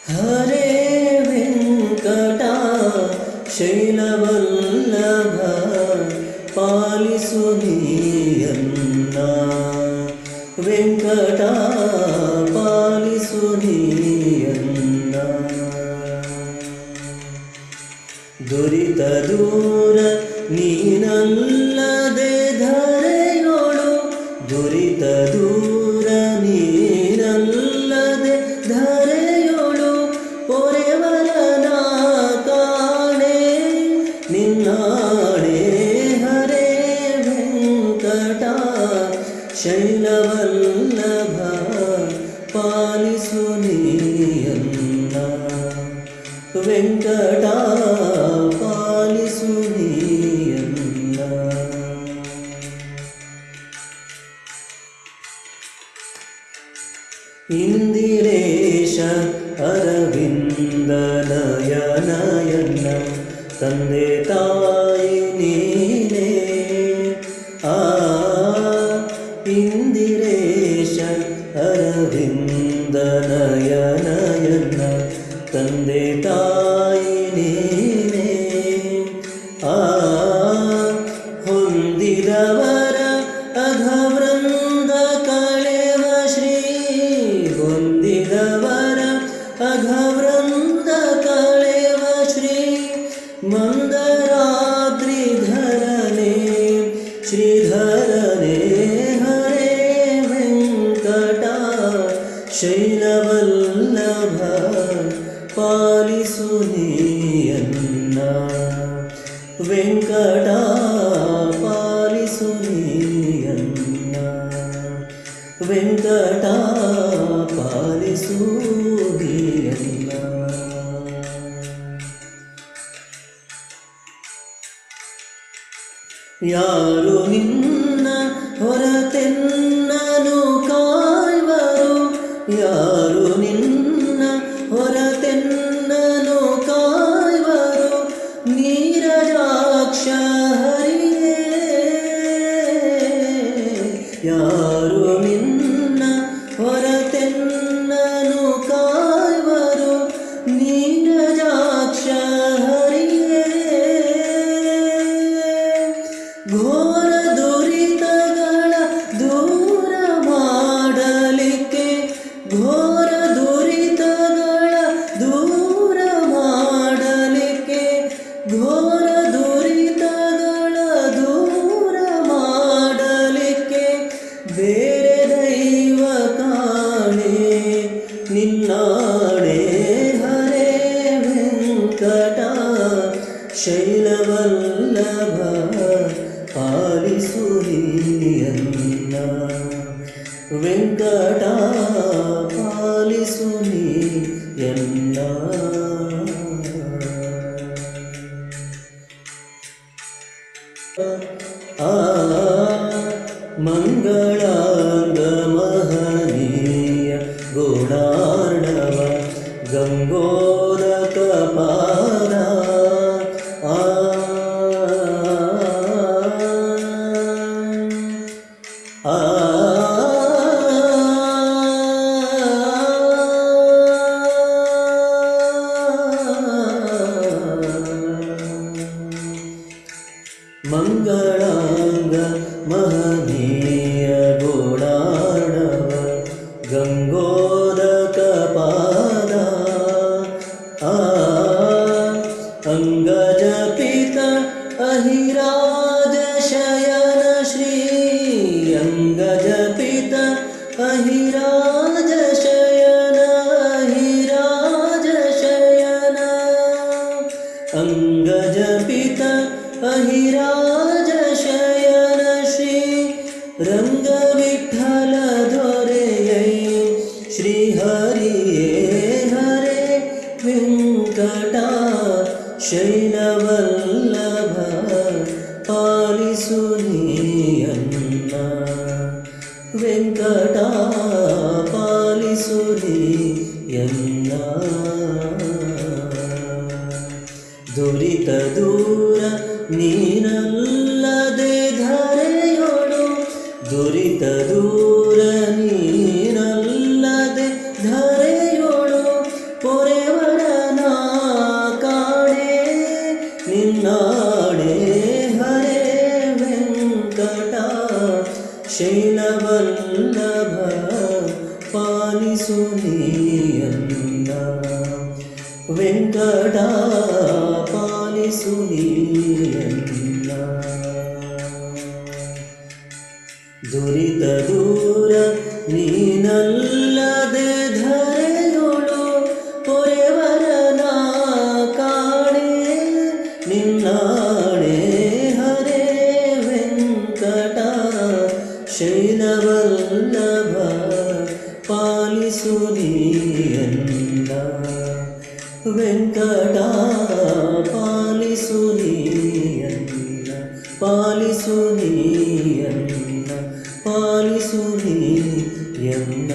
ಹರೇ ವೆಂಕಟ ಶೈಲವಲ್ಲಭ ಪಾಲಿಸು ನೀಯನ್ನ ವೆಂಕಟ ಪಾಲಿಸು ನೀಯನ್ನ ದುರಿತ ದೂರ ನೀನಲ್ಲದೆ ಧರೆಯೋಳು ದುರಿತ ದೂರ ನೀನಲ್ಲದೆ ಧರೆಯೋಳು ಪೊರೆವರನ ಕಾಣೆ ನಿನ್ನಾಣೆ ಹರೇ ವೆಂಕಟ ಶೈಲವಲ್ಲಭ ಪಾಲಿಸು ನೀಯನ್ನ ವೆಂಕಟ ಪಾಲಿಸು ನೀಯನ್ನ ಇಂದಿರೇಶ ಅರವಿಂದ ನಯನಯನ್ನ ತಂದೆ ತಾಯಿ ನೀನೇ ಇಂದಿರೇಶ ಅರವಿಂದ ನಯನಯನ್ನ ತಂದೆ ತಾಯಿ ನೀನೇ ಹೊಂದಿದವರ ಅಘವೃಂದ ಕಳೆವ ಶ್ರೀ ಹೊಂದಿದವರ ಅಘವೃಂದ ಕಳೆವ ಶ್ರೀ ಮಂದರಾದ್ರಿ ಧರನೆ ಶ್ರೀಧರನೆ ಹರೇ ವೆಂಕಟ ಶೈಲವಲ್ಲಭ ಪಾಲಿಸು ನೀಯನ್ನ ವೆಂಕಟ ಪಾಲಿಸು ನೀಯನ್ನ ವೆಂಕಟ ಪಾಲಿಸು ನೀಯನ್ನ ಯಾರು ನಿನ್ನ ಹೊರತೆನ್ನನು ಕಾಯುವರು ಯಾರು ನಿನ್ನ ಹೊರತೆನ್ನನು ಕಾಯುವರು ನೀರಜಾಕ್ಷ ಹರಿಯೇ ಯಾರು ನಿನ್ನ ಹೊರತೆನ್ನನು ಕಾಯುವರು ನೀರಜಾಕ್ಷ ಹರಿಯೇ ಘೋರ ದುರಿತಗಳ ದೂರ ಮಾಡಲಿಕ್ಕೆ ಘೋರ ದುರಿತಗಳ ದೂರ ಮಾಡಲಿಕ್ಕೆ ಘೋರ ದುರಿತಗಳ ದೂರ ಮಾಡಲಿಕ್ಕೆ ಬೇರೆ ದೈವ ಕಾಣೆ ನಿನ್ನಾಣೆ ಹರೇ ವೆಂಕಟ ಶೈಲವಲ್ಲಭ ಪಾಲಿಸು ನೀಯನ್ನ ವೆಂಕಟ ಪಾಲಿಸು ನೀಯನ್ನ ಮಂಗಳಾಂಗ ಮಹನೀಯ ಗುಣಾರ್ಣವ ಗಂಗೋದಕ ಪಾದ ಮಂಗಳಾಂಗ ಮಹನೀಯ ಗುಣಾರ್ಣವ ಗಂಗೋದಕ ಪಾದ ಅಂಗಜಪಿತ ಅಹಿರಾಜ ಶಯನ ಶ್ರೀ ಅಂಗಜಪಿತ ಅಹಿರಾಜ ಶಯನ ಅಹಿರಾಜ ಶಯನ ಅಂಗಜಪಿತ ಅಹಿರಾಜ ಶಯನ ಶ್ರೀ ರಂಗವಿಠಲ ದೊರೆಯೈ ಶ್ರೀ ಹರಿಯೇ ಹರೇ ವೆಂಕಟ ಶೈಲವಲ್ಲಭ ಪಾಲಿಸು ನೀಯನ್ನ ವೆಂಕಟ ಪಾಲಿಸು ನೀಯನ್ನ ದುರಿತ ದೂರ ನೀನಲ್ಲದೆ ಧರೆಯೋಳು ದುರಿತ ದೂರ ನೀನಲ್ಲದೆ ಧರೆಯೋಳು ಪೊರೆ ಶೈಲವಲ್ಲಭ ಪಾಲಿಸು ನೀಯನ್ನ ವೆಂಕಟ ಪಾಲಿಸು ನೀಯನ್ನ ದುರಿತ ದೂರ ನೀನಲ್ಲದೆ ಧರೆಯೊಳು ಪೊರೆವರನ ಕಾಣೆ ನಿನ್ನಾಣೆ ಹರೇ ವೆಂಕಟ ಶೈಲವಲ್ಲಭ ಪಾಲಿಸು ನೀಯನ್ನ ವೆಂಕಟ ಪಾಲಿಸು ನೀಯನ್ನ ಪಾಲಿಸು ನೀಯನ್ನ ಪಾಲಿಸು ನೀಯನ್ನ